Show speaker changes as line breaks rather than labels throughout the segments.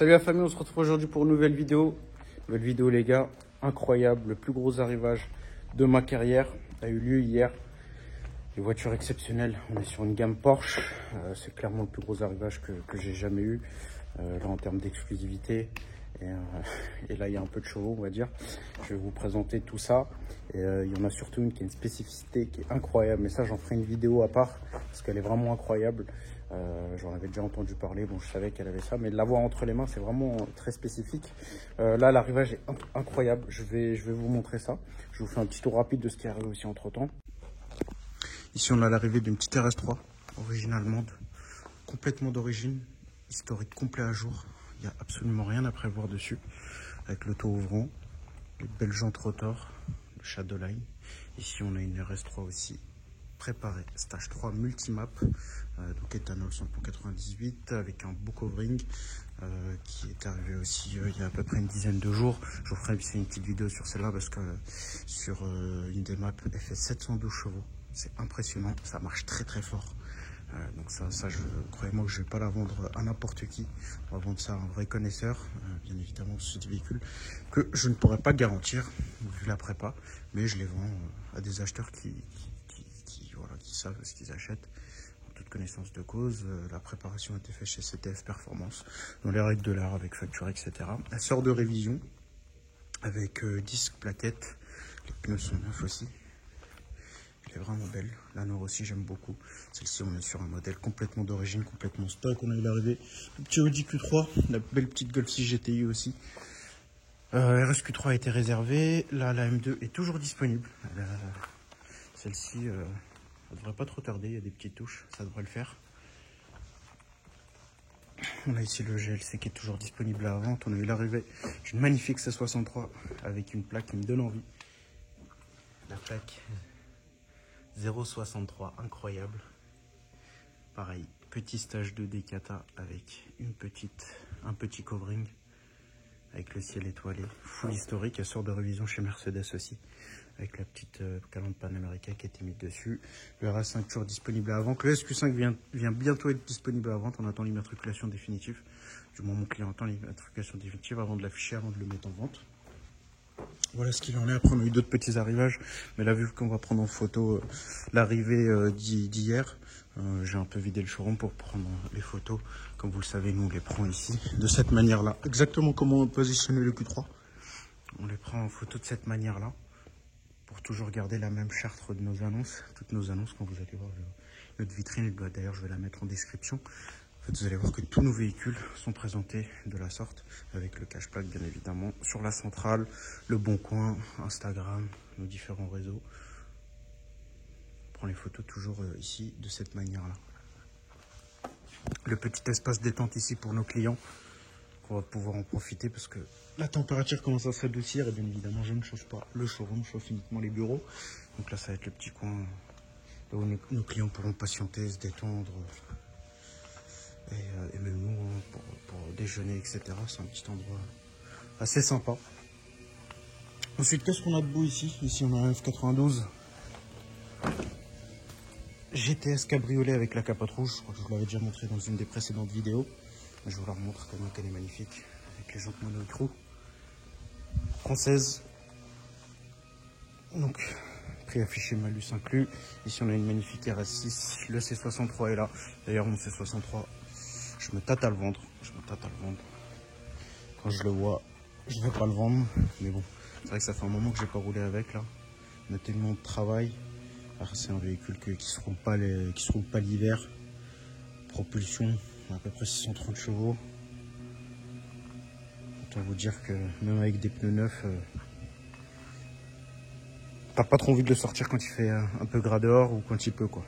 Salut la famille, on se retrouve aujourd'hui pour une nouvelle vidéo. Nouvelle vidéo les gars, incroyable, le plus gros arrivage de ma carrière a eu lieu hier. Des voitures exceptionnelles, on est sur une gamme Porsche, c'est clairement le plus gros arrivage que j'ai jamais eu, là en termes d'exclusivité. Et là il y a un peu de chevaux on va dire. Je vais vous présenter tout ça. Et il y en a surtout une qui a une spécificité qui est incroyable, mais ça j'en ferai une vidéo à part parce qu'elle est vraiment incroyable. J'en avais déjà entendu parler, bon je savais qu'elle avait ça, mais de l'avoir entre les mains c'est vraiment très spécifique. Là l'arrivage est incroyable, je vais vous montrer ça. Je vous fais un petit tour rapide de ce qui est arrivé aussi entre temps. Ici on a l'arrivée d'une petite RS3 origine allemande, complètement d'origine, historique complet à jour. Il n'y a absolument rien à prévoir dessus, avec le toit ouvrant, les belles jantes rotor, le Shadowline. Ici on a une RS3 aussi préparée, stage 3 multimap, donc éthanol 100.98 avec un beau covering qui est arrivé aussi il y a à peu près une dizaine de jours. Je vous ferai une petite vidéo sur celle-là parce que sur une des maps elle fait 712 chevaux. C'est impressionnant, ça marche très très fort. Donc ça croyez-moi que je vais pas la vendre à n'importe qui. On va vendre ça à un vrai connaisseur, bien évidemment ce véhicule que je ne pourrais pas garantir vu la prépa, mais je les vends à des acheteurs qui savent ce qu'ils achètent en toute connaissance de cause. La préparation a été faite chez CTF Performance dans les règles de l'art avec facture, etc. Elle sort de révision avec disque, plaquettes, les pneus sont neufs aussi. Elle est vraiment belle. La Nord aussi, j'aime beaucoup. Celle-ci, on est sur un modèle complètement d'origine, complètement stock. On a eu l'arrivée du petit Audi Q3, la belle petite Golf 6 GTI aussi. RSQ3 a été réservée. Là, la M2 est toujours disponible. Celle-ci, ça devrait pas trop tarder. Il y a des petites touches, ça devrait le faire. On a ici le GLC qui est toujours disponible à la vente. On a eu l'arrivée d'une magnifique C63 avec une plaque qui me donne envie. La plaque 063, incroyable. Pareil, petit stage de Decata avec un petit covering avec le ciel étoilé, full historique. Elle sort de révision chez Mercedes aussi avec la petite calandre panaméricaine qui a été mise dessus. Le RS5 toujours disponible à la vente. Le SQ5 vient bientôt être disponible à la vente. On attend l'immatriculation définitive. Du moment mon client attend l'immatriculation définitive avant de l'afficher, avant de le mettre en vente. Voilà ce qu'il en est. Après, on a eu d'autres petits arrivages. Mais là, vu qu'on va prendre en photo l'arrivée d'hier, j'ai un peu vidé le showroom pour prendre les photos. Comme vous le savez, nous, on les prend ici, de cette manière-là. Exactement comment on positionne le Q3. On les prend en photo de cette manière-là, pour toujours garder la même charte de nos annonces. Toutes nos annonces, quand vous allez voir notre vitrine, d'ailleurs, je vais la mettre en description. En fait, vous allez voir que tous nos véhicules sont présentés de la sorte, avec le cache-plaque bien évidemment, sur la centrale, le Bon Coin, Instagram, nos différents réseaux. On prend les photos toujours ici, de cette manière-là. Le petit espace détente ici pour nos clients, qu'on va pouvoir en profiter parce que la température commence à se radoucir et bien évidemment je ne chauffe pas le showroom, je chauffe uniquement les bureaux. Donc là ça va être le petit coin là où nos clients pourront patienter, se détendre. Et même nous, pour déjeuner, etc. C'est un petit endroit assez sympa. Ensuite, qu'est-ce qu'on a de beau ici? Ici, on a un F92 GTS cabriolet avec la capote rouge. Je crois que je vous l'avais déjà montré dans une des précédentes vidéos. Je vous la remontre tellement qu'elle est magnifique. Avec les jantes mono-écrou française. Donc, prix affiché, malus inclus. Ici, on a une magnifique RS6. Le C63 est là. D'ailleurs, mon C63... je me tâte à le vendre, Quand je le vois, je ne vais pas le vendre, mais bon, c'est vrai que ça fait un moment que j'ai pas roulé avec là. On a tellement de travail. C'est un véhicule qui se roule pas l'hiver. Propulsion à peu près 630 chevaux. Autant vous dire que même avec des pneus neufs, t'as pas trop envie de le sortir quand il fait un peu gras dehors ou quand il peut quoi.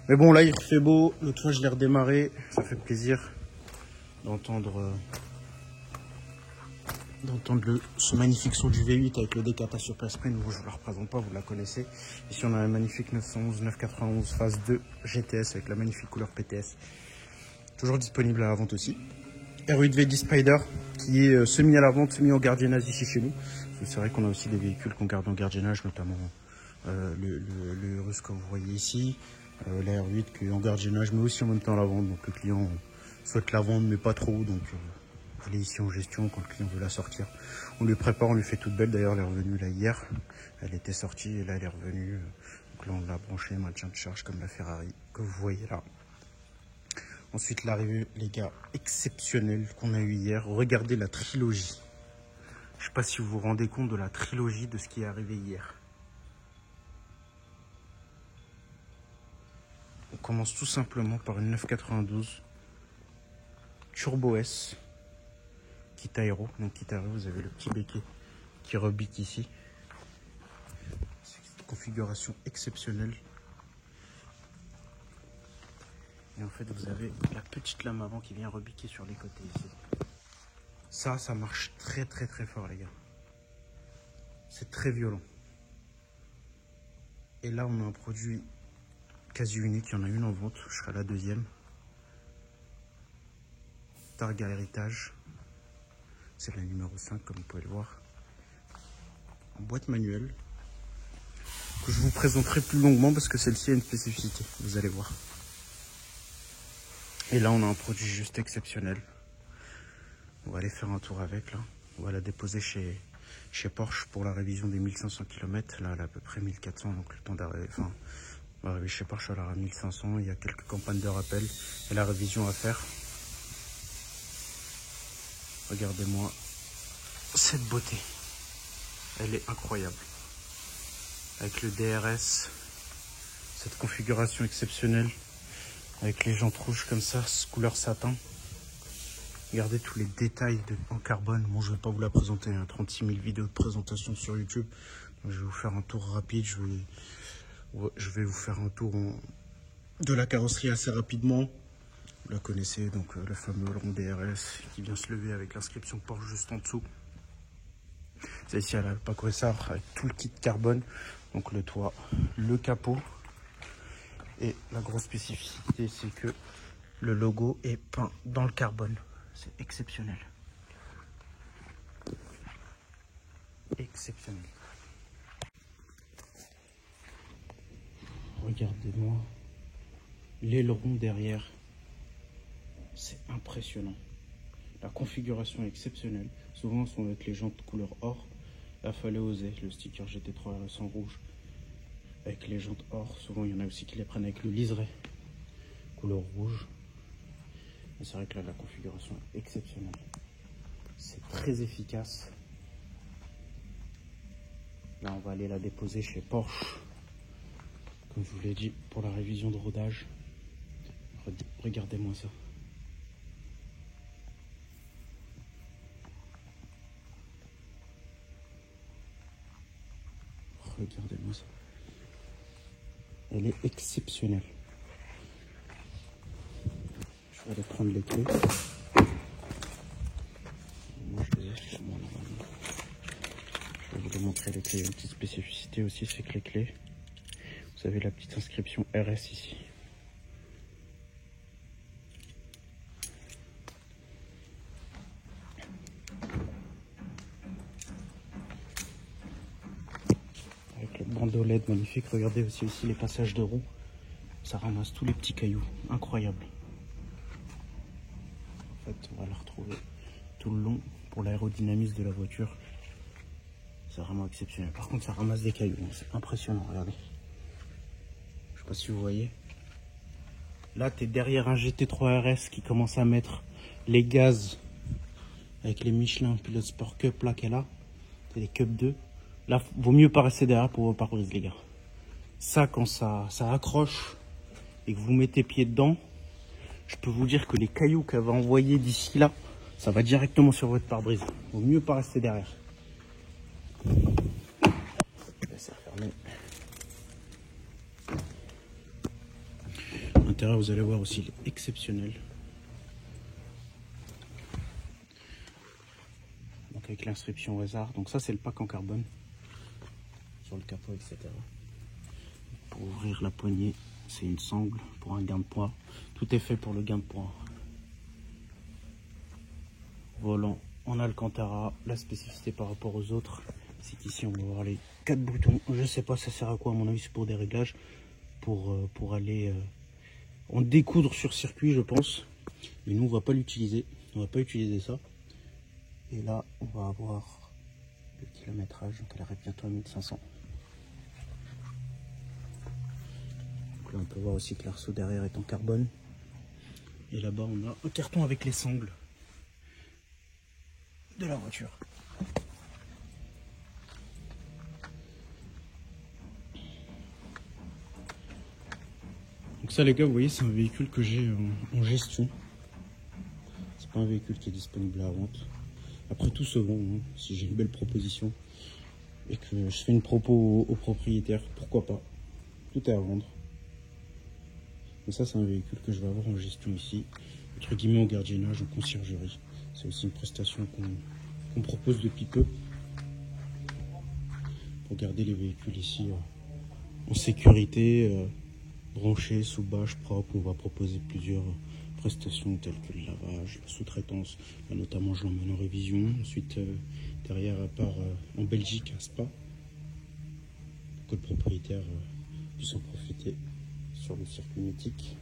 Mais bon là il fait beau, l'autre fois je l'ai redémarré, ça fait plaisir d'entendre ce magnifique son du V8 avec le Decata Super Sprint. Bon, je ne vous la représente pas, vous la connaissez. Ici on a un magnifique 911 991 phase 2 GTS avec la magnifique couleur PTS, toujours disponible à la vente aussi. R8 V10 Spider qui est semi à la vente, semi en gardiennage ici chez nous. C'est vrai qu'on a aussi des véhicules qu'on garde en gardiennage, notamment le Urus comme vous voyez ici, la R8 qui est en gardiennage mais aussi en même temps à la vente. Donc le client souhaite la vendre mais pas trop, donc Elle est ici en gestion quand le client veut la sortir. On lui prépare, on lui fait toute belle. D'ailleurs, elle est revenue là hier. Elle était sortie et là, elle est revenue. Donc là, on l'a branchée, maintien de charge comme la Ferrari que vous voyez là. Ensuite, l'arrivée, les gars, exceptionnelle qu'on a eu hier. Regardez la trilogie. Je ne sais pas si vous vous rendez compte de la trilogie de ce qui est arrivé hier. On commence tout simplement par une 992 Turbo S. Kit aéro. Donc kit aéro, vous avez le petit béquet qui rebique ici. C'est une configuration exceptionnelle. Et en fait, vous avez la petite lame avant qui vient rebiquer sur les côtés ici. Ça marche très fort, les gars. C'est très violent. Et là, on a un produit quasi unique. Il y en a une en vente. Je serai la deuxième. Targa Héritage. C'est la numéro 5, comme vous pouvez le voir. En boîte manuelle. Que je vous présenterai plus longuement parce que celle-ci a une spécificité. Vous allez voir. Et là, on a un produit juste exceptionnel. On va aller faire un tour avec, là. On va la déposer chez Porsche pour la révision des 1500 km. Là, elle a à peu près 1400, donc le temps d'arriver. Enfin, on va arriver chez Porsche, elle aura 1500. Il y a quelques campagnes de rappel et la révision à faire. Regardez-moi cette beauté. Elle est incroyable. Avec le DRS, cette configuration exceptionnelle. Avec les jantes rouges comme ça, couleur satin. Regardez tous les détails en carbone. Bon, je ne vais pas vous la présenter, 36 000 vidéos de présentation sur YouTube. Donc, je vais vous faire un tour rapide. Je vais vous faire un tour de la carrosserie assez rapidement. Vous la connaissez, donc le fameux rond DRS qui vient se lever avec l'inscription Porsche juste en dessous. Celle-ci, elle a le Paco Essar avec tout le kit carbone. Donc le toit, le capot. Et la grosse spécificité, c'est que le logo est peint dans le carbone. C'est exceptionnel. Exceptionnel. Regardez-moi l'aileron derrière. C'est impressionnant. La configuration est exceptionnelle. Souvent, elles sont avec les jantes couleur or. Là, fallait oser. Le sticker GT3 RS en rouge. Avec les jantes or. Souvent, il y en a aussi qui les prennent avec le liseré couleur rouge. C'est vrai que là, la configuration est exceptionnelle. C'est très efficace. Là, on va aller la déposer chez Porsche. Comme je vous l'ai dit, pour la révision de rodage. Regardez-moi ça. Regardez-moi ça. Elle est exceptionnelle. Je vais aller prendre les clés. Moi, je vais vous montrer les clés. Une petite spécificité aussi, c'est que les clés, vous avez la petite inscription RS ici. Avec le bandeau LED magnifique. Regardez aussi ici les passages de roues. Ça ramasse tous les petits cailloux. Incroyable. En fait, on va la retrouver tout le long pour l'aérodynamisme de la voiture. C'est vraiment exceptionnel. Par contre, ça ramasse des cailloux. C'est impressionnant. Regardez. Je sais pas si vous voyez. Là, tu es derrière un GT3 RS qui commence à mettre les gaz avec les Michelin Pilot Sport Cup là qu'elle a. C'est les Cup 2. Là, vaut mieux pas rester derrière pour vos pare-brise, les gars. Ça, quand ça accroche et que vous mettez pied dedans, je peux vous dire que les cailloux qu'elle va envoyer d'ici là, ça va directement sur votre pare-brise. Vaut mieux pas rester derrière. Je vais laisser refermer. À l'intérieur, vous allez voir aussi, il est exceptionnel. Donc avec l'inscription hasard. Donc ça, c'est le pack en carbone sur le capot, etc. Pour ouvrir la poignée, c'est une sangle pour un gain de poids. Tout est fait pour le gain de poids. Volant en Alcantara. La spécificité par rapport aux autres, c'est qu'ici on va voir les 4 boutons. Je sais pas ça sert à quoi, à mon avis c'est pour des réglages, pour aller en découdre sur circuit, je pense. Mais nous on va pas l'utiliser, on va pas utiliser ça. Et là, on va avoir le kilométrage, donc elle arrive bientôt à 1500. Donc là, on peut voir aussi que l'arceau derrière est en carbone. Et là-bas, on a un carton avec les sangles de la voiture. Donc ça, les gars, vous voyez, c'est un véhicule que j'ai en gestion. C'est pas un véhicule qui est disponible à la vente. Après, tout se vend, hein. Si j'ai une belle proposition et que je fais une propos au propriétaire, pourquoi pas. Tout est à vendre. Mais ça, c'est un véhicule que je vais avoir en gestion ici, entre guillemets en gardiennage, en conciergerie. C'est aussi une prestation qu'on propose depuis peu pour garder les véhicules ici en sécurité, branchés, sous bâche, propre. On va proposer plusieurs prestations telles que le lavage, la sous-traitance. Là, notamment, je l'emmène en révision. Ensuite, derrière, à part en Belgique, un spa, pour que le propriétaire puisse en profiter sur le circuit mythique.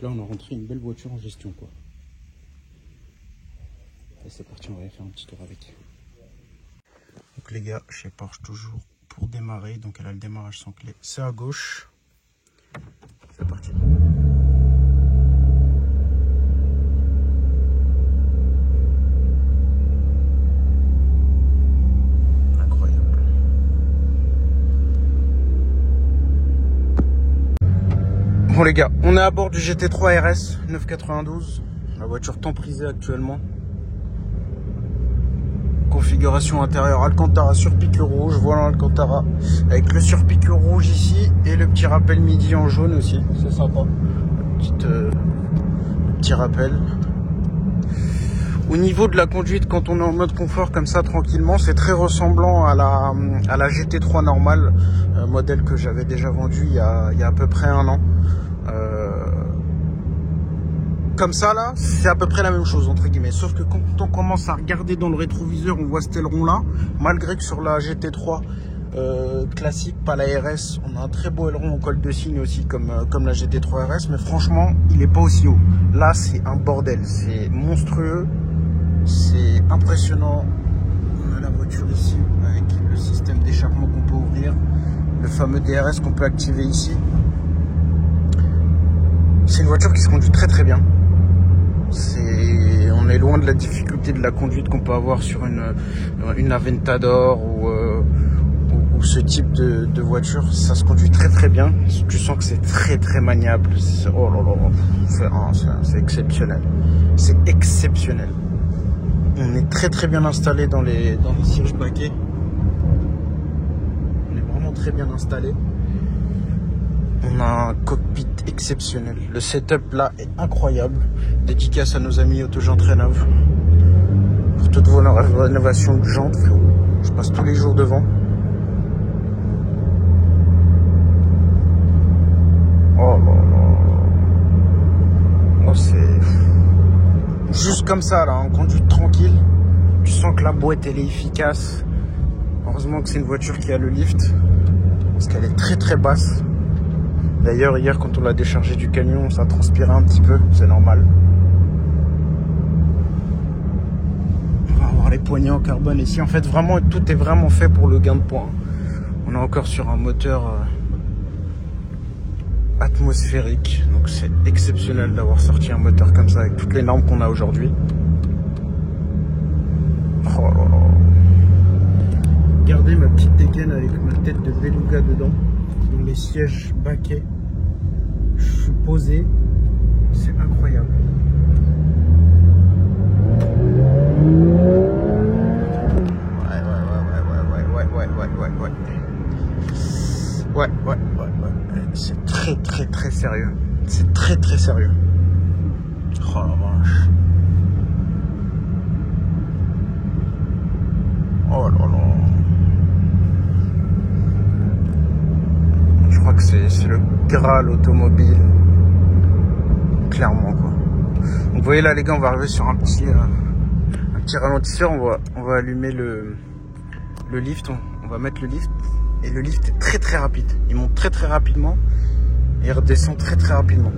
Là, on a rentré une belle voiture en gestion, quoi. Et c'est parti, on va aller faire un petit tour avec. Donc les gars, chez Porsche, toujours pour démarrer. Donc elle a le démarrage sans clé. C'est à gauche. C'est parti. Incroyable. Bon les gars, on est à bord du GT3 RS 992. La voiture temprisée actuellement. Configuration intérieure Alcantara surpiqûre rouge, volant Alcantara avec le surpiqûre rouge ici et le petit rappel midi en jaune aussi, c'est sympa. Petit rappel. Au niveau de la conduite, quand on est en mode confort comme ça tranquillement, c'est très ressemblant à la GT3 normale, modèle que j'avais déjà vendu il y a à peu près un an. Comme ça là, c'est à peu près la même chose entre guillemets, sauf que quand on commence à regarder dans le rétroviseur, on voit cet aileron là, malgré que sur la GT3 classique, pas la RS, on a un très beau aileron en col de cygne aussi comme la GT3 RS, mais franchement il est pas aussi haut. Là c'est un bordel, c'est monstrueux, c'est impressionnant. On a la voiture ici avec le système d'échappement qu'on peut ouvrir, le fameux DRS qu'on peut activer ici. C'est une voiture qui se conduit très très bien. On est loin de la difficulté de la conduite qu'on peut avoir sur une Aventador ou ce type de voiture. Ça se conduit très très bien. Tu sens que c'est très très maniable. Oh là là, c'est exceptionnel. C'est exceptionnel. On est très très bien installé dans les sièges baquets. On est vraiment très bien installé. On a un cockpit exceptionnel. Le setup là est incroyable. Dédicace à nos amis Autojantes Rénov. Pour toutes vos rénovations de jantes, je passe tous les jours devant. Oh là là. Oh, c'est juste comme ça là, en conduite tranquille. Tu sens que la boîte elle est efficace. Heureusement que c'est une voiture qui a le lift, parce qu'elle est très très basse. D'ailleurs, hier, quand on l'a déchargé du camion, ça transpirait un petit peu, c'est normal. On va avoir les poignées en carbone ici. En fait, vraiment, tout est vraiment fait pour le gain de poids. On est encore sur un moteur atmosphérique. Donc, c'est exceptionnel d'avoir sorti un moteur comme ça avec toutes les normes qu'on a aujourd'hui. Oh là là. Regardez ma petite dégaine avec ma tête de beluga dedans. Dans les sièges baquets. Je suis posé, c'est incroyable. Ouais. C'est très très très sérieux. C'est très très sérieux. Oh la vache. Oh là là. Je crois que c'est le Graal automobile. Clairement quoi. Donc vous voyez là les gars, on va arriver sur un petit ralentisseur. On va allumer le lift. On va mettre le lift. Et le lift est très très rapide. Il monte très très rapidement. Et il redescend très très rapidement.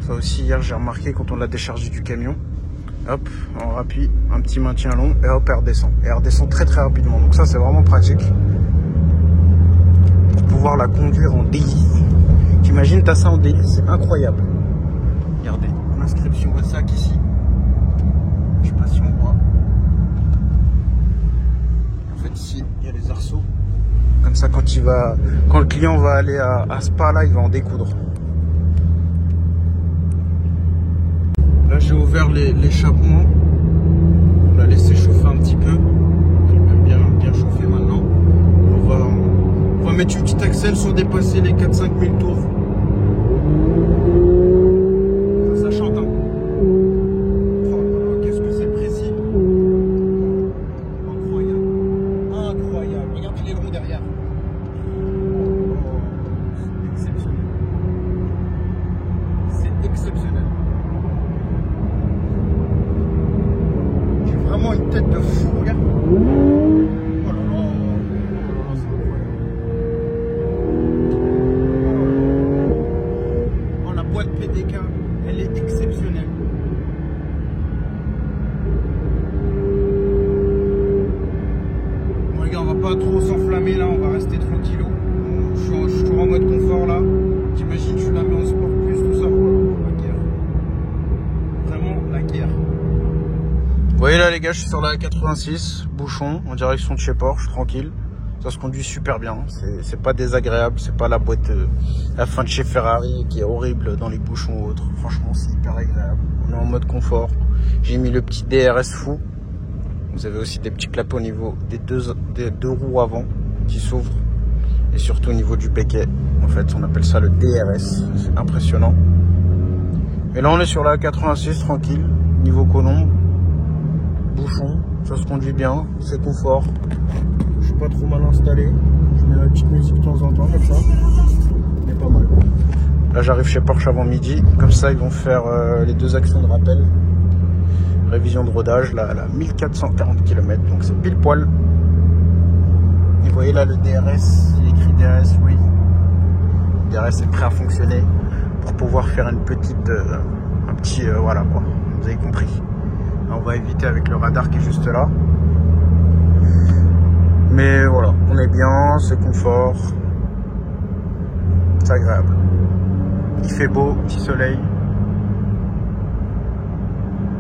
Ça aussi, hier, j'ai remarqué quand on l'a déchargé du camion. Hop, on rappuie, un petit maintien long et hop, elle redescend. Et elle redescend très très rapidement. Donc ça, c'est vraiment pratique pour pouvoir la conduire en DI. T'imagines, t'as ça en DI, c'est incroyable. Regardez, l'inscription WhatsApp ici. Je sais pas si on voit. En fait, ici, il y a les arceaux. Comme ça, quand le client va aller à Spa, là, il va en découdre. Là, j'ai ouvert l'échappement. On l'a laissé chauffer un petit peu. Il est même bien chauffé maintenant. On va mettre une petite accel sur dépasser les 4-5 000 tours. Ça chante, hein. Oh là là, qu'est-ce que c'est précis. Incroyable. Incroyable. Regardez les ronds derrière. C'est exceptionnel. C'est exceptionnel. J'ai vraiment une tête de fou, regarde. Oh là là. C'est incroyable. Oh, la boîte PDK, elle est exceptionnelle. Bon les gars, on va pas trop s'enflammer là, on va rester tranquillou. Je suis toujours en mode confort là. T'imagines, je la mets en sport plus, tout ça. Oh, la guerre. Vraiment la guerre. Vous voyez là les gars, je suis sur la 86, bouchon, en direction de chez Porsche, tranquille. Ça se conduit super bien, c'est pas désagréable, c'est pas la boîte la fin de chez Ferrari qui est horrible dans les bouchons ou autres. Franchement, c'est hyper agréable. On est en mode confort. J'ai mis le petit DRS fou. Vous avez aussi des petits clapets au niveau des deux roues avant qui s'ouvrent. Et surtout au niveau du becquet. En fait, on appelle ça le DRS. C'est impressionnant. Et là, on est sur la 86, tranquille. Niveau colombe. Bouchon. Ça se conduit bien. C'est confort. Je suis pas trop mal installé. Je mets la petite musique de temps en temps, comme ça. Mais pas mal. Là, j'arrive chez Porsche avant midi. Comme ça, ils vont faire les 2 actions de rappel. Révision de rodage, là, à 1440 km. Donc, c'est pile poil. Et vous voyez là le DRS, il est écrit DRS, oui. Le DRS est prêt à fonctionner pour pouvoir faire une petite, un petit, voilà quoi, vous avez compris. Là, on va éviter avec le radar qui est juste là. Mais voilà, on est bien, c'est confort, c'est agréable. Il fait beau, petit soleil,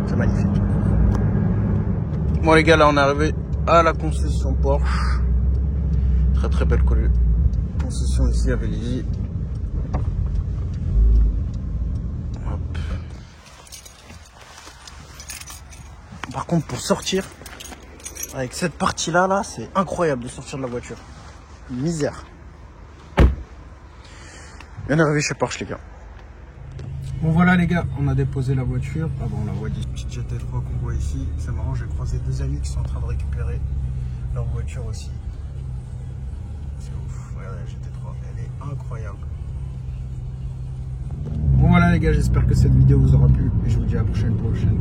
c'est magnifique. Bon les gars, là on est arrivé à la concession Porsche. Très très belle concession ici à Vélizy. Hop. Par contre, pour sortir, avec cette partie là, c'est incroyable de sortir de la voiture. Misère. On est arrivé chez Porsche les gars. Bon voilà les gars, on a déposé la voiture. Ah bon, on la voit d'ici. Petite GT3 qu'on voit ici. C'est marrant, j'ai croisé 2 amis qui sont en train de récupérer leur voiture aussi. C'est ouf, regardez la GT3, elle est incroyable. Bon voilà les gars, j'espère que cette vidéo vous aura plu et je vous dis à la prochaine pour la chaîne.